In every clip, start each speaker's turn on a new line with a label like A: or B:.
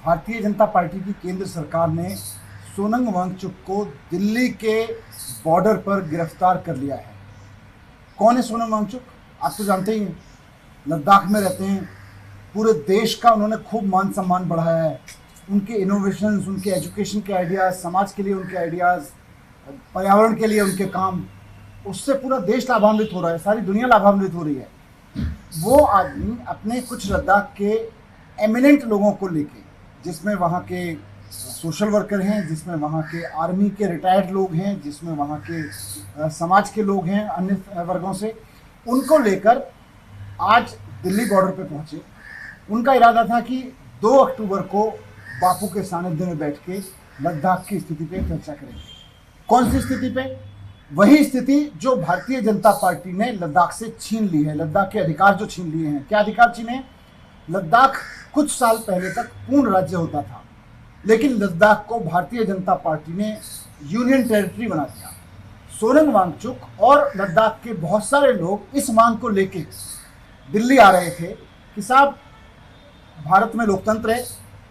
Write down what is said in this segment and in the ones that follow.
A: Bharatiya Janata party की केंद्र सरकार ने सोनम वांगचुक को दिल्ली के बॉर्डर पर गिरफ्तार कर लिया है। कौन है सोनम वांगचुक? आप तो जानते ही हैं, लद्दाख में रहते हैं। पूरे देश का उन्होंने खूब मान सम्मान बढ़ाया है। उनके इनोवेशंस, उनके एजुकेशन के आइडियाज़, समाज के लिए उनके आइडियाज़, पर्यावरण के लिए उनके काम, उससे पूरा देश लाभान्वित हो रहा है, सारी दुनिया लाभान्वित हो रही है। वो आदमी अपने कुछ लद्दाख के एमिनेंट लोगों को लेके, जिसमें वहाँ के सोशल वर्कर हैं, जिसमें वहाँ के आर्मी के रिटायर्ड लोग हैं, जिसमें वहाँ के समाज के लोग हैं अन्य वर्गों से, उनको लेकर आज दिल्ली बॉर्डर पे पहुँचे। उनका इरादा था कि 2 अक्टूबर को बापू के सानिध्य में बैठ के लद्दाख की स्थिति पे चर्चा करेंगे। कौन सी स्थिति पे? वही स्थिति जो भारतीय जनता पार्टी ने लद्दाख से छीन ली है, लद्दाख के अधिकार जो छीन लिए हैं। क्या अधिकार छीने हैं? लद्दाख कुछ साल पहले तक पूर्ण राज्य होता था, लेकिन लद्दाख को भारतीय जनता पार्टी ने यूनियन टेरिटरी बना दिया। सोनम वांगचुक और लद्दाख के बहुत सारे लोग इस मांग को लेके दिल्ली आ रहे थे कि साहब, भारत में लोकतंत्र है,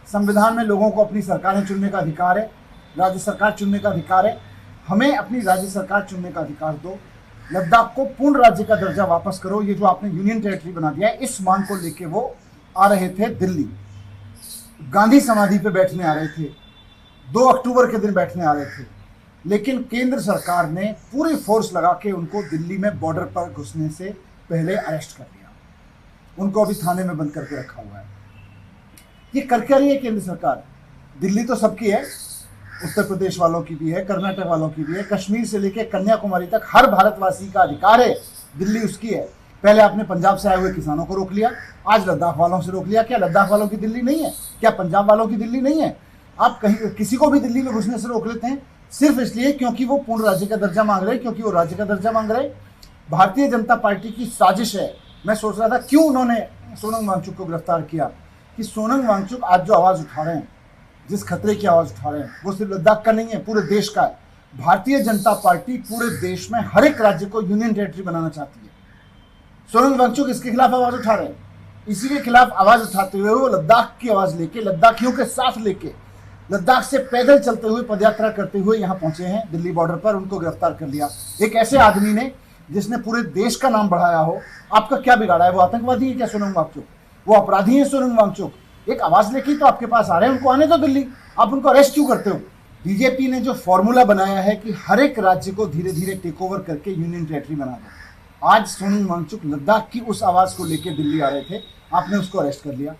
A: संविधान में लोगों को अपनी सरकारें चुनने का अधिकार है, राज्य सरकार चुनने का अधिकार है, हमें अपनी राज्य सरकार चुनने का अधिकार दो, लद्दाख को पूर्ण राज्य का दर्जा वापस करो, ये जो आपने यूनियन टेरिटरी बना दिया है। इस मांग को लेके वो आ रहे थे दिल्ली, गांधी समाधि पे बैठने आ रहे थे, 2 अक्टूबर के दिन बैठने आ रहे थे। लेकिन केंद्र सरकार ने पूरी फोर्स लगा के उनको दिल्ली में बॉर्डर पर घुसने से पहले अरेस्ट कर लिया। उनको अभी थाने में बंद करके रखा हुआ है। ये कर क्या रही है केंद्र सरकार? दिल्ली तो सबकी है, उत्तर प्रदेश वालों की भी है, कर्नाटक वालों की भी है, कश्मीर से लेकर कन्याकुमारी तक हर भारतवासी का अधिकार है, दिल्ली उसकी है। पहले आपने पंजाब से आए हुए किसानों को रोक लिया, आज लद्दाख वालों से रोक लिया। क्या लद्दाख वालों की दिल्ली नहीं है? क्या पंजाब वालों की दिल्ली नहीं है? आप कहीं किसी को भी दिल्ली में घुसने से रोक लेते हैं सिर्फ इसलिए क्योंकि वो पूर्ण राज्य का दर्जा मांग रहे हैं, क्योंकि वो राज्य का दर्जा मांग रहे हैं। भारतीय जनता पार्टी की साजिश है। मैं सोच रहा था क्यों उन्होंने सोनम वांगचुक को गिरफ्तार किया, कि सोनम वांगचुक आज जो आवाज़ उठा रहे हैं, जिस खतरे की आवाज़ उठा रहे हैं, वो सिर्फ लद्दाख का नहीं है, पूरे देश का है। भारतीय जनता पार्टी पूरे देश में हर एक राज्य को यूनियन टेरिटरी बनाना चाहती है। सोनम वांगचुक इसके खिलाफ आवाज़ उठा रहे हैं। इसी के खिलाफ आवाज़ उठाते हुए वो लद्दाख की आवाज़ लेके, लद्दाखियों के साथ लेके, लद्दाख से पैदल चलते हुए, पदयात्रा करते हुए यहाँ पहुंचे हैं दिल्ली बॉर्डर पर। उनको गिरफ्तार कर लिया एक ऐसे आदमी ने जिसने पूरे देश का नाम बढ़ाया हो। आपका क्या बिगाड़ा है? वो आतंकवादी है क्या सोनम वांगचुक? वो अपराधी है सोनम वांगचुक? एक आवाज़ लेके तो आपके पास आ रहे हैं, उनको आने दो दिल्ली। आप उनको अरेस्ट क्यों करते हो? बीजेपी ने जो फॉर्मूला बनाया है कि हर एक राज्य को धीरे धीरे टेक ओवर करके यूनियन टेरिटरी बना दो। आज सोनम वांगचुक लद्दाख की उस आवाज़ को लेकर दिल्ली आ रहे थे, आपने उसको अरेस्ट कर लिया।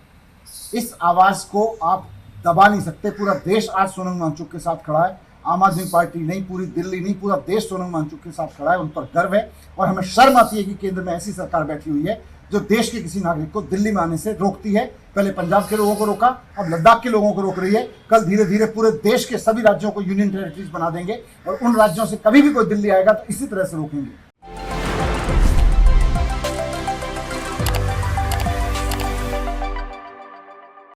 A: इस आवाज़ को आप दबा नहीं सकते। पूरा देश आज सोनम वांगचुक के साथ खड़ा है। आम आदमी पार्टी नहीं, पूरी दिल्ली नहीं, पूरा देश सोनम वांगचुक के साथ खड़ा है। उन पर गर्व है और हमें शर्म आती है कि केंद्र में ऐसी सरकार बैठी हुई है जो देश के किसी नागरिक को दिल्ली में आने से रोकती है। पहले पंजाब के लोगों को रोका, अब लद्दाख के लोगों को रोक रही है। कल धीरे धीरे पूरे देश के सभी राज्यों को यूनियन टेरिटरीज बना देंगे और उन राज्यों से कभी भी कोई दिल्ली आएगा तो इसी तरह से रोकेंगे।